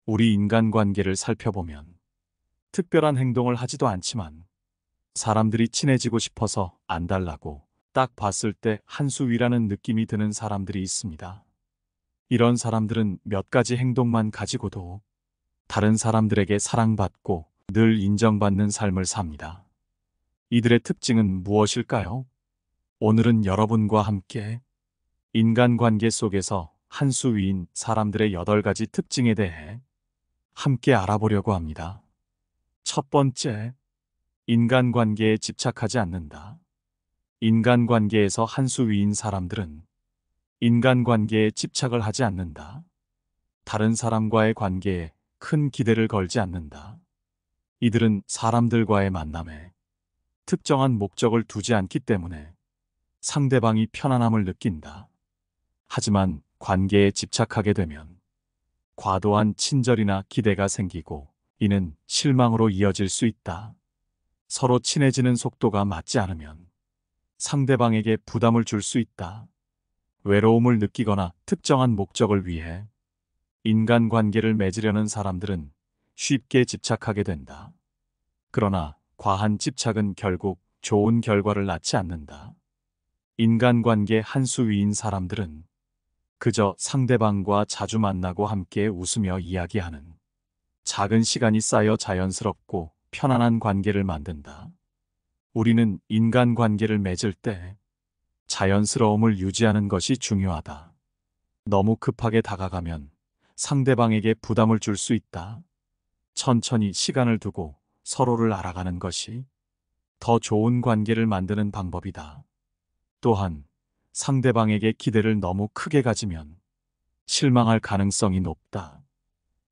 우리 인간관계를 살펴보면 특별한 행동을 하지도 않지만 사람들이 친해지고 싶어서 안달나고 딱 봤을 때 한 수 위라는 느낌이 드는 사람들이 있습니다. 이런 사람들은 몇 가지 행동만 가지고도 다른 사람들에게 사랑받고 늘 인정받는 삶을 삽니다. 이들의 특징은 무엇일까요? 오늘은 여러분과 함께 인간관계 속에서 한 수 위인 사람들의 8가지 특징에 대해 함께 알아보려고 합니다. 첫 번째, 인간관계에 집착하지 않는다. 인간관계에서 한 수 위인 사람들은 인간관계에 집착을 하지 않는다. 다른 사람과의 관계에 큰 기대를 걸지 않는다. 이들은 사람들과의 만남에 특정한 목적을 두지 않기 때문에 상대방이 편안함을 느낀다. 하지만 관계에 집착하게 되면 과도한 친절이나 기대가 생기고 이는 실망으로 이어질 수 있다. 서로 친해지는 속도가 맞지 않으면 상대방에게 부담을 줄 수 있다. 외로움을 느끼거나 특정한 목적을 위해 인간관계를 맺으려는 사람들은 쉽게 집착하게 된다. 그러나 과한 집착은 결국 좋은 결과를 낳지 않는다. 인간관계 한 수 위인 사람들은 그저 상대방과 자주 만나고 함께 웃으며 이야기하는 작은 시간이 쌓여 자연스럽고 편안한 관계를 만든다. 우리는 인간관계를 맺을 때 자연스러움을 유지하는 것이 중요하다. 너무 급하게 다가가면 상대방에게 부담을 줄 수 있다. 천천히 시간을 두고 서로를 알아가는 것이 더 좋은 관계를 만드는 방법이다. 또한 상대방에게 기대를 너무 크게 가지면 실망할 가능성이 높다.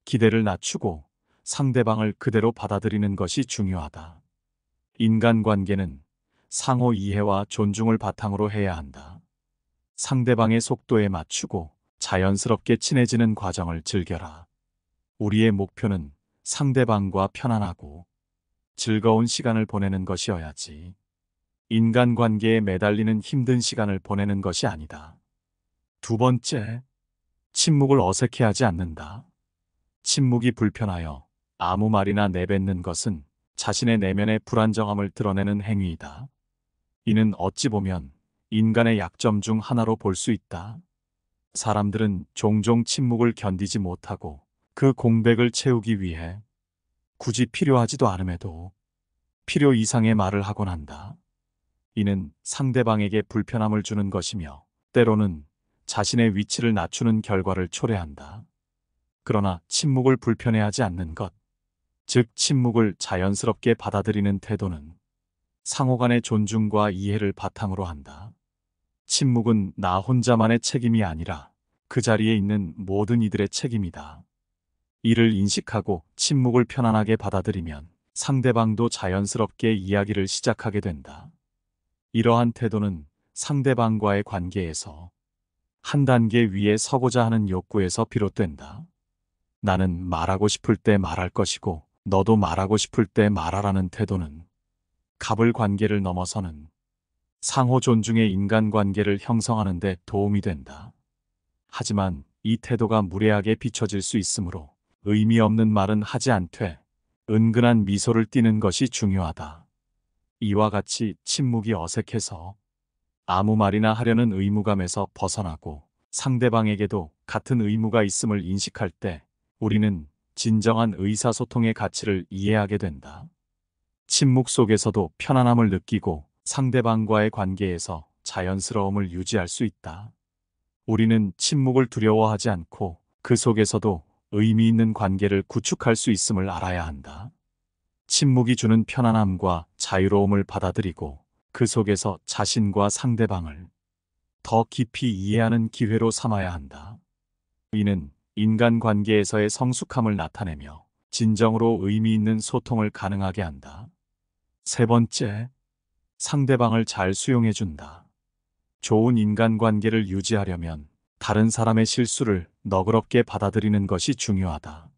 기대를 낮추고 상대방을 그대로 받아들이는 것이 중요하다. 인간관계는 상호 이해와 존중을 바탕으로 해야 한다. 상대방의 속도에 맞추고 자연스럽게 친해지는 과정을 즐겨라. 우리의 목표는 상대방과 편안하고 즐거운 시간을 보내는 것이어야지. 인간관계에 매달리는 힘든 시간을 보내는 것이 아니다. 두 번째, 침묵을 어색해하지 않는다. 침묵이 불편하여 아무 말이나 내뱉는 것은 자신의 내면의 불안정함을 드러내는 행위이다. 이는 어찌 보면 인간의 약점 중 하나로 볼 수 있다. 사람들은 종종 침묵을 견디지 못하고 그 공백을 채우기 위해 굳이 필요하지도 않음에도 필요 이상의 말을 하곤 한다. 이는 상대방에게 불편함을 주는 것이며 때로는 자신의 위치를 낮추는 결과를 초래한다. 그러나 침묵을 불편해하지 않는 것, 즉 침묵을 자연스럽게 받아들이는 태도는 상호 간의 존중과 이해를 바탕으로 한다. 침묵은 나 혼자만의 책임이 아니라 그 자리에 있는 모든 이들의 책임이다. 이를 인식하고 침묵을 편안하게 받아들이면 상대방도 자연스럽게 이야기를 시작하게 된다. 이러한 태도는 상대방과의 관계에서 한 단계 위에 서고자 하는 욕구에서 비롯된다. 나는 말하고 싶을 때 말할 것이고 너도 말하고 싶을 때 말하라는 태도는 갑을 관계를 넘어서는 상호 존중의 인간관계를 형성하는 데 도움이 된다. 하지만 이 태도가 무례하게 비춰질 수 있으므로 의미 없는 말은 하지 않되 은근한 미소를 띠는 것이 중요하다. 이와 같이 침묵이 어색해서 아무 말이나 하려는 의무감에서 벗어나고 상대방에게도 같은 의무가 있음을 인식할 때 우리는 진정한 의사소통의 가치를 이해하게 된다. 침묵 속에서도 편안함을 느끼고 상대방과의 관계에서 자연스러움을 유지할 수 있다. 우리는 침묵을 두려워하지 않고 그 속에서도 의미 있는 관계를 구축할 수 있음을 알아야 한다. 침묵이 주는 편안함과 자유로움을 받아들이고 그 속에서 자신과 상대방을 더 깊이 이해하는 기회로 삼아야 한다. 이는 인간관계에서의 성숙함을 나타내며 진정으로 의미 있는 소통을 가능하게 한다. 세 번째, 상대방을 잘 수용해준다. 좋은 인간관계를 유지하려면 다른 사람의 실수를 너그럽게 받아들이는 것이 중요하다.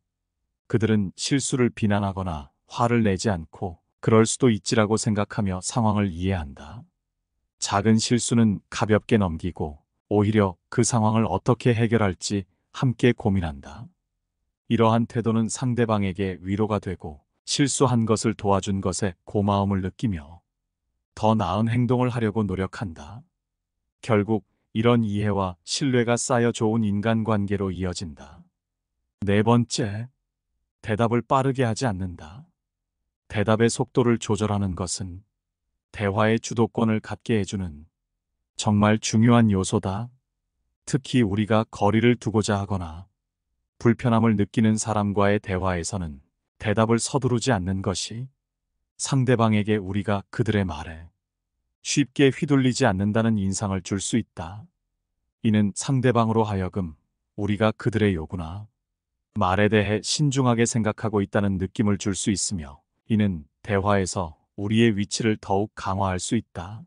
그들은 실수를 비난하거나 화를 내지 않고 그럴 수도 있지라고 생각하며 상황을 이해한다. 작은 실수는 가볍게 넘기고 오히려 그 상황을 어떻게 해결할지 함께 고민한다. 이러한 태도는 상대방에게 위로가 되고 실수한 것을 도와준 것에 고마움을 느끼며 더 나은 행동을 하려고 노력한다. 결국 이런 이해와 신뢰가 쌓여 좋은 인간관계로 이어진다. 네 번째, 대답을 빠르게 하지 않는다. 대답의 속도를 조절하는 것은 대화의 주도권을 갖게 해주는 정말 중요한 요소다. 특히 우리가 거리를 두고자 하거나 불편함을 느끼는 사람과의 대화에서는 대답을 서두르지 않는 것이 상대방에게 우리가 그들의 말에 쉽게 휘둘리지 않는다는 인상을 줄 수 있다. 이는 상대방으로 하여금 우리가 그들의 요구나 말에 대해 신중하게 생각하고 있다는 느낌을 줄 수 있으며, 이는 대화에서 우리의 위치를 더욱 강화할 수 있다.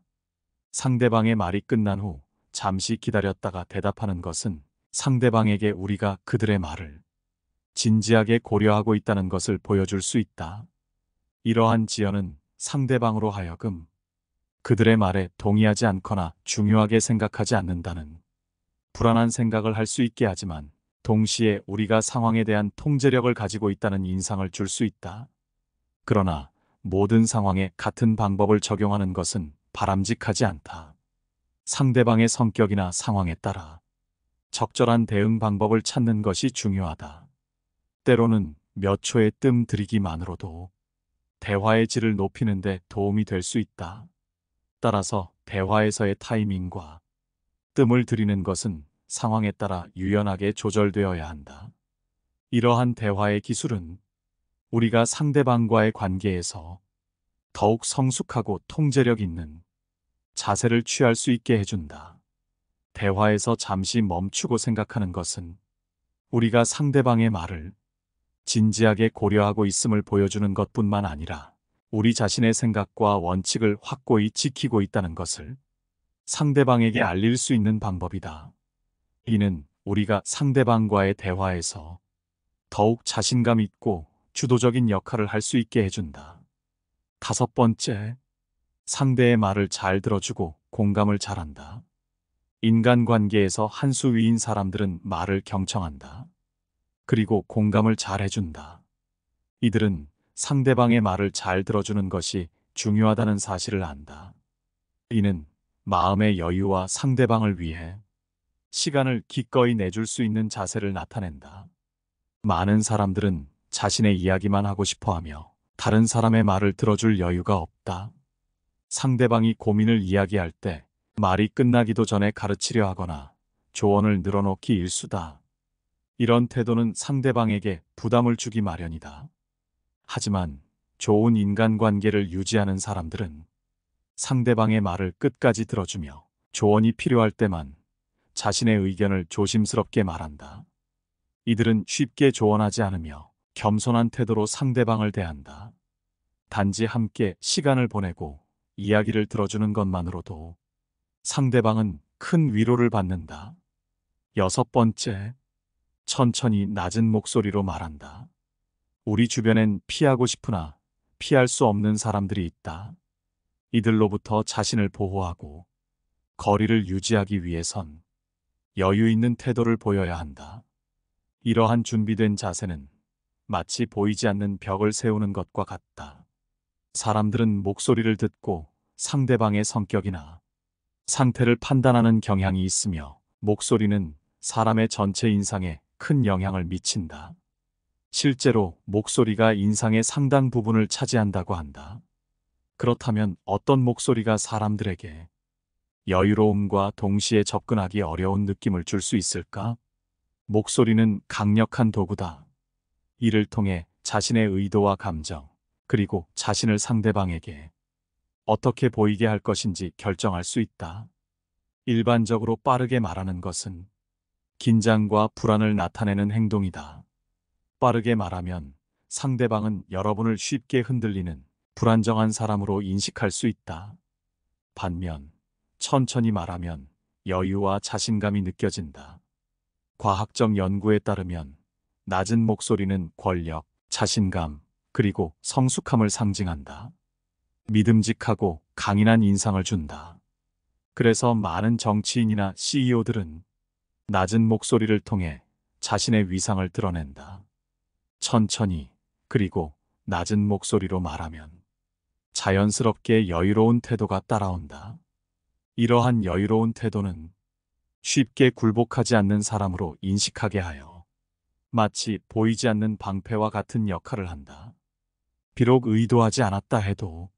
상대방의 말이 끝난 후 잠시 기다렸다가 대답하는 것은 상대방에게 우리가 그들의 말을 진지하게 고려하고 있다는 것을 보여줄 수 있다. 이러한 지연은 상대방으로 하여금 그들의 말에 동의하지 않거나 중요하게 생각하지 않는다는 불안한 생각을 할 수 있게 하지만, 동시에 우리가 상황에 대한 통제력을 가지고 있다는 인상을 줄 수 있다. 그러나 모든 상황에 같은 방법을 적용하는 것은 바람직하지 않다. 상대방의 성격이나 상황에 따라 적절한 대응 방법을 찾는 것이 중요하다. 때로는 몇 초의 뜸 들이기만으로도 대화의 질을 높이는 데 도움이 될 수 있다. 따라서 대화에서의 타이밍과 뜸을 들이는 것은 상황에 따라 유연하게 조절되어야 한다. 이러한 대화의 기술은 우리가 상대방과의 관계에서 더욱 성숙하고 통제력 있는 자세를 취할 수 있게 해준다. 대화에서 잠시 멈추고 생각하는 것은 우리가 상대방의 말을 진지하게 고려하고 있음을 보여주는 것뿐만 아니라 우리 자신의 생각과 원칙을 확고히 지키고 있다는 것을 상대방에게 알릴 수 있는 방법이다. 이는 우리가 상대방과의 대화에서 더욱 자신감 있고 주도적인 역할을 할 수 있게 해준다. 다섯 번째, 상대의 말을 잘 들어주고 공감을 잘한다. 인간관계에서 한 수 위인 사람들은 말을 경청한다. 그리고 공감을 잘 해준다. 이들은 상대방의 말을 잘 들어주는 것이 중요하다는 사실을 안다. 이는 마음의 여유와 상대방을 위해 시간을 기꺼이 내줄 수 있는 자세를 나타낸다. 많은 사람들은 자신의 이야기만 하고 싶어 하며 다른 사람의 말을 들어줄 여유가 없다. 상대방이 고민을 이야기할 때 말이 끝나기도 전에 가르치려 하거나 조언을 늘어놓기 일쑤다. 이런 태도는 상대방에게 부담을 주기 마련이다. 하지만 좋은 인간관계를 유지하는 사람들은 상대방의 말을 끝까지 들어주며 조언이 필요할 때만 자신의 의견을 조심스럽게 말한다. 이들은 쉽게 조언하지 않으며 겸손한 태도로 상대방을 대한다. 단지 함께 시간을 보내고 이야기를 들어주는 것만으로도 상대방은 큰 위로를 받는다. 여섯 번째, 천천히 낮은 목소리로 말한다. 우리 주변엔 피하고 싶으나 피할 수 없는 사람들이 있다. 이들로부터 자신을 보호하고 거리를 유지하기 위해선 여유 있는 태도를 보여야 한다. 이러한 준비된 자세는 마치 보이지 않는 벽을 세우는 것과 같다. 사람들은 목소리를 듣고 상대방의 성격이나 상태를 판단하는 경향이 있으며, 목소리는 사람의 전체 인상에 큰 영향을 미친다. 실제로 목소리가 인상의 상당 부분을 차지한다고 한다. 그렇다면 어떤 목소리가 사람들에게 여유로움과 동시에 접근하기 어려운 느낌을 줄 수 있을까? 목소리는 강력한 도구다. 이를 통해 자신의 의도와 감정, 그리고 자신을 상대방에게 어떻게 보이게 할 것인지 결정할 수 있다. 일반적으로 빠르게 말하는 것은 긴장과 불안을 나타내는 행동이다. 빠르게 말하면 상대방은 여러분을 쉽게 흔들리는 불안정한 사람으로 인식할 수 있다. 반면 천천히 말하면 여유와 자신감이 느껴진다. 과학적 연구에 따르면 낮은 목소리는 권력, 자신감, 그리고 성숙함을 상징한다. 믿음직하고 강인한 인상을 준다. 그래서 많은 정치인이나 CEO들은 낮은 목소리를 통해 자신의 위상을 드러낸다. 천천히, 그리고 낮은 목소리로 말하면 자연스럽게 여유로운 태도가 따라온다. 이러한 여유로운 태도는 쉽게 굴복하지 않는 사람으로 인식하게 하여 마치 보이지 않는 방패와 같은 역할을 한다. 비록 의도하지 않았다 해도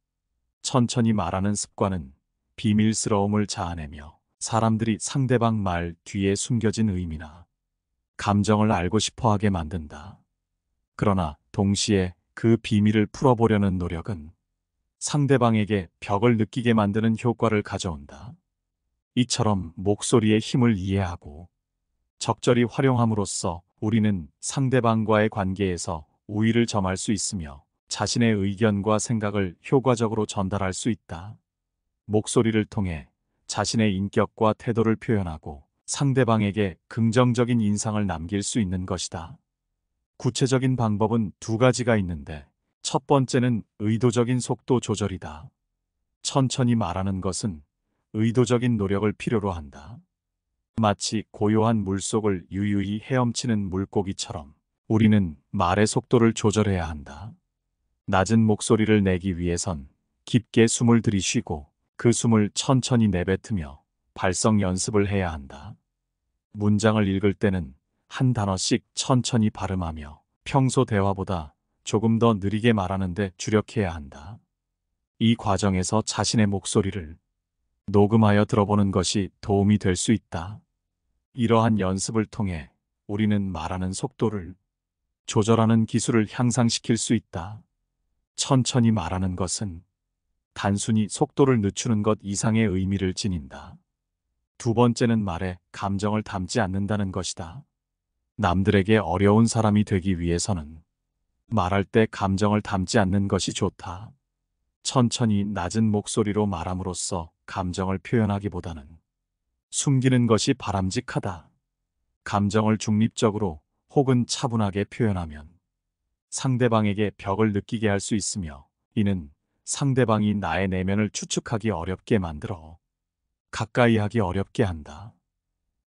천천히 말하는 습관은 비밀스러움을 자아내며 사람들이 상대방 말 뒤에 숨겨진 의미나 감정을 알고 싶어 하게 만든다. 그러나 동시에 그 비밀을 풀어보려는 노력은 상대방에게 벽을 느끼게 만드는 효과를 가져온다. 이처럼 목소리의 힘을 이해하고 적절히 활용함으로써 우리는 상대방과의 관계에서 우위를 점할 수 있으며 자신의 의견과 생각을 효과적으로 전달할 수 있다. 목소리를 통해 자신의 인격과 태도를 표현하고 상대방에게 긍정적인 인상을 남길 수 있는 것이다. 구체적인 방법은 두 가지가 있는데, 첫 번째는 의도적인 속도 조절이다. 천천히 말하는 것은 의도적인 노력을 필요로 한다. 마치 고요한 물속을 유유히 헤엄치는 물고기처럼 우리는 말의 속도를 조절해야 한다. 낮은 목소리를 내기 위해선 깊게 숨을 들이쉬고 그 숨을 천천히 내뱉으며 발성 연습을 해야 한다. 문장을 읽을 때는 한 단어씩 천천히 발음하며 평소 대화보다 조금 더 느리게 말하는데 주력해야 한다. 이 과정에서 자신의 목소리를 녹음하여 들어보는 것이 도움이 될 수 있다. 이러한 연습을 통해 우리는 말하는 속도를 조절하는 기술을 향상시킬 수 있다. 천천히 말하는 것은 단순히 속도를 늦추는 것 이상의 의미를 지닌다. 두 번째는 말에 감정을 담지 않는다는 것이다. 남들에게 어려운 사람이 되기 위해서는 말할 때 감정을 담지 않는 것이 좋다. 천천히 낮은 목소리로 말함으로써 감정을 표현하기보다는 숨기는 것이 바람직하다. 감정을 중립적으로 혹은 차분하게 표현하면 상대방에게 벽을 느끼게 할 수 있으며, 이는 상대방이 나의 내면을 추측하기 어렵게 만들어 가까이 하기 어렵게 한다.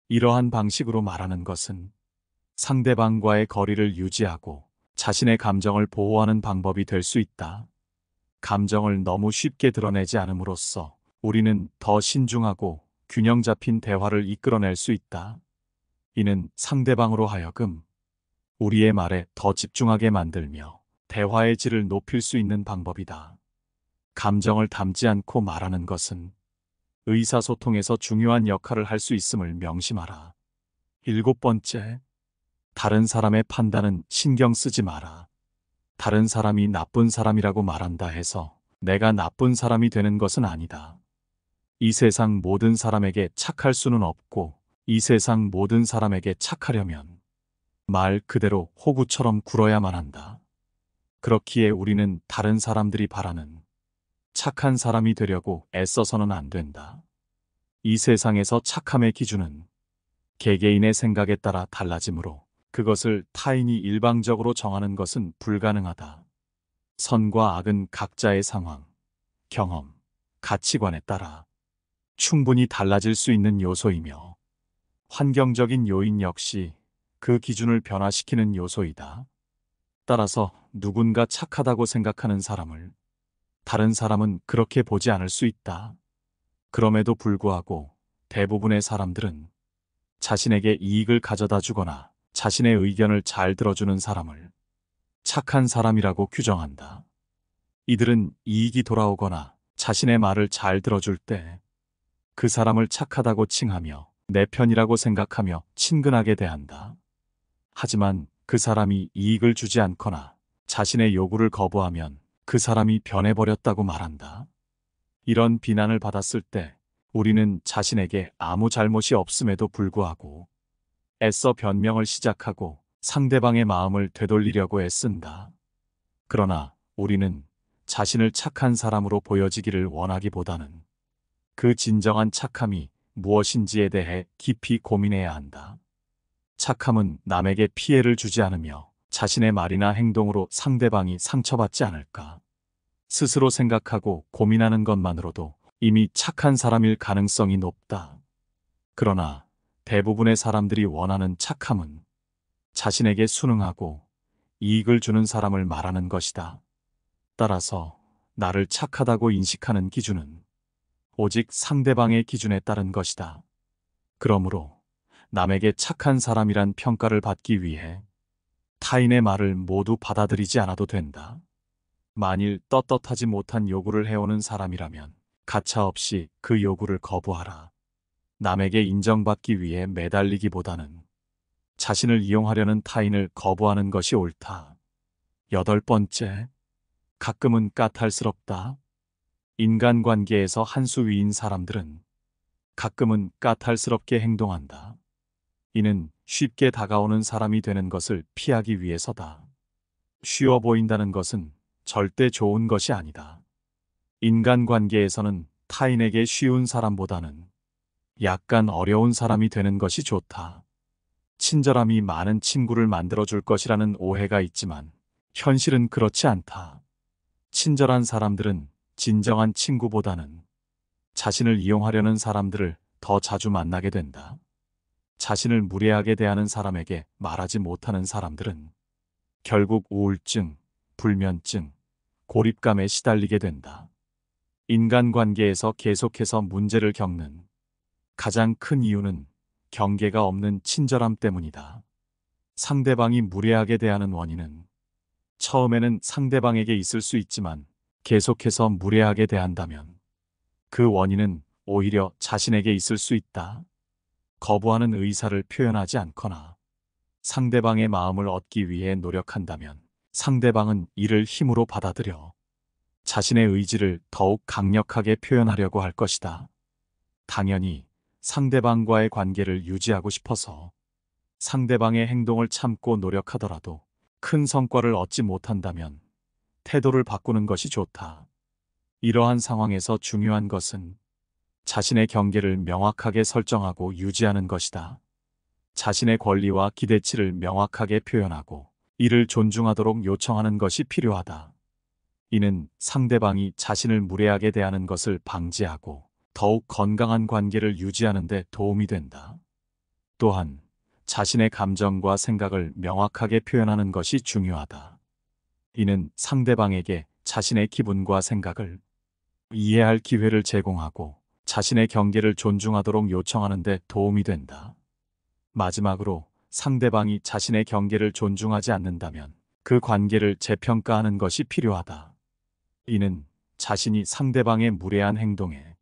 이러한 방식으로 말하는 것은 상대방과의 거리를 유지하고 자신의 감정을 보호하는 방법이 될 수 있다. 감정을 너무 쉽게 드러내지 않음으로써 우리는 더 신중하고 균형 잡힌 대화를 이끌어낼 수 있다. 이는 상대방으로 하여금 우리의 말에 더 집중하게 만들며 대화의 질을 높일 수 있는 방법이다. 감정을 담지 않고 말하는 것은 의사소통에서 중요한 역할을 할 수 있음을 명심하라. 일곱 번째, 다른 사람의 판단은 신경 쓰지 마라. 다른 사람이 나쁜 사람이라고 말한다 해서 내가 나쁜 사람이 되는 것은 아니다. 이 세상 모든 사람에게 착할 수는 없고, 이 세상 모든 사람에게 착하려면 말 그대로 호구처럼 굴어야만 한다. 그렇기에 우리는 다른 사람들이 바라는 착한 사람이 되려고 애써서는 안 된다. 이 세상에서 착함의 기준은 개개인의 생각에 따라 달라지므로 그것을 타인이 일방적으로 정하는 것은 불가능하다. 선과 악은 각자의 상황, 경험, 가치관에 따라 충분히 달라질 수 있는 요소이며, 환경적인 요인 역시 그 기준을 변화시키는 요소이다. 따라서 누군가 착하다고 생각하는 사람을 다른 사람은 그렇게 보지 않을 수 있다. 그럼에도 불구하고 대부분의 사람들은 자신에게 이익을 가져다 주거나 자신의 의견을 잘 들어주는 사람을 착한 사람이라고 규정한다. 이들은 이익이 돌아오거나 자신의 말을 잘 들어줄 때 그 사람을 착하다고 칭하며 내 편이라고 생각하며 친근하게 대한다. 하지만 그 사람이 이익을 주지 않거나 자신의 요구를 거부하면 그 사람이 변해버렸다고 말한다. 이런 비난을 받았을 때 우리는 자신에게 아무 잘못이 없음에도 불구하고 애써 변명을 시작하고 상대방의 마음을 되돌리려고 애쓴다. 그러나 우리는 자신을 착한 사람으로 보여지기를 원하기보다는 그 진정한 착함이 무엇인지에 대해 깊이 고민해야 한다. 착함은 남에게 피해를 주지 않으며 자신의 말이나 행동으로 상대방이 상처받지 않을까 스스로 생각하고 고민하는 것만으로도 이미 착한 사람일 가능성이 높다. 그러나 대부분의 사람들이 원하는 착함은 자신에게 순응하고 이익을 주는 사람을 말하는 것이다. 따라서 나를 착하다고 인식하는 기준은 오직 상대방의 기준에 따른 것이다. 그러므로 남에게 착한 사람이란 평가를 받기 위해 타인의 말을 모두 받아들이지 않아도 된다. 만일 떳떳하지 못한 요구를 해오는 사람이라면 가차없이 그 요구를 거부하라. 남에게 인정받기 위해 매달리기보다는 자신을 이용하려는 타인을 거부하는 것이 옳다. 8번째, 가끔은 까탈스럽다. 인간관계에서 한 수 위인 사람들은 가끔은 까탈스럽게 행동한다. 이는 쉽게 다가오는 사람이 되는 것을 피하기 위해서다. 쉬워 보인다는 것은 절대 좋은 것이 아니다. 인간관계에서는 타인에게 쉬운 사람보다는 약간 어려운 사람이 되는 것이 좋다. 친절함이 많은 친구를 만들어줄 것이라는 오해가 있지만 현실은 그렇지 않다. 친절한 사람들은 진정한 친구보다는 자신을 이용하려는 사람들을 더 자주 만나게 된다. 자신을 무례하게 대하는 사람에게 말하지 못하는 사람들은 결국 우울증, 불면증, 고립감에 시달리게 된다. 인간관계에서 계속해서 문제를 겪는 가장 큰 이유는 경계가 없는 친절함 때문이다. 상대방이 무례하게 대하는 원인은 처음에는 상대방에게 있을 수 있지만 계속해서 무례하게 대한다면 그 원인은 오히려 자신에게 있을 수 있다. 거부하는 의사를 표현하지 않거나 상대방의 마음을 얻기 위해 노력한다면 상대방은 이를 힘으로 받아들여 자신의 의지를 더욱 강력하게 표현하려고 할 것이다. 당연히 상대방과의 관계를 유지하고 싶어서 상대방의 행동을 참고 노력하더라도 큰 성과를 얻지 못한다면 태도를 바꾸는 것이 좋다. 이러한 상황에서 중요한 것은 자신의 경계를 명확하게 설정하고 유지하는 것이다. 자신의 권리와 기대치를 명확하게 표현하고 이를 존중하도록 요청하는 것이 필요하다. 이는 상대방이 자신을 무례하게 대하는 것을 방지하고 더욱 건강한 관계를 유지하는 데 도움이 된다. 또한 자신의 감정과 생각을 명확하게 표현하는 것이 중요하다. 이는 상대방에게 자신의 기분과 생각을 이해할 기회를 제공하고 자신의 경계를 존중하도록 요청하는 데 도움이 된다. 마지막으로 상대방이 자신의 경계를 존중하지 않는다면 그 관계를 재평가하는 것이 필요하다. 이는 자신이 상대방의 무례한 행동에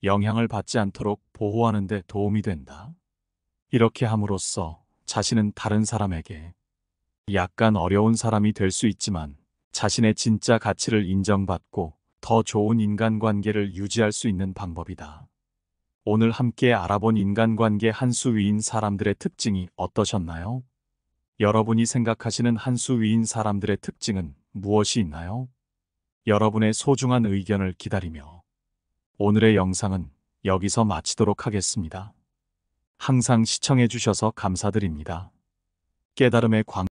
영향을 받지 않도록 보호하는 데 도움이 된다. 이렇게 함으로써 자신은 다른 사람에게 약간 어려운 사람이 될 수 있지만 자신의 진짜 가치를 인정받고 더 좋은 인간관계를 유지할 수 있는 방법이다. 오늘 함께 알아본 인간관계 한 수 위인 사람들의 특징이 어떠셨나요? 여러분이 생각하시는 한 수 위인 사람들의 특징은 무엇이 있나요? 여러분의 소중한 의견을 기다리며 오늘의 영상은 여기서 마치도록 하겠습니다. 항상 시청해 주셔서 감사드립니다. 깨달음의 광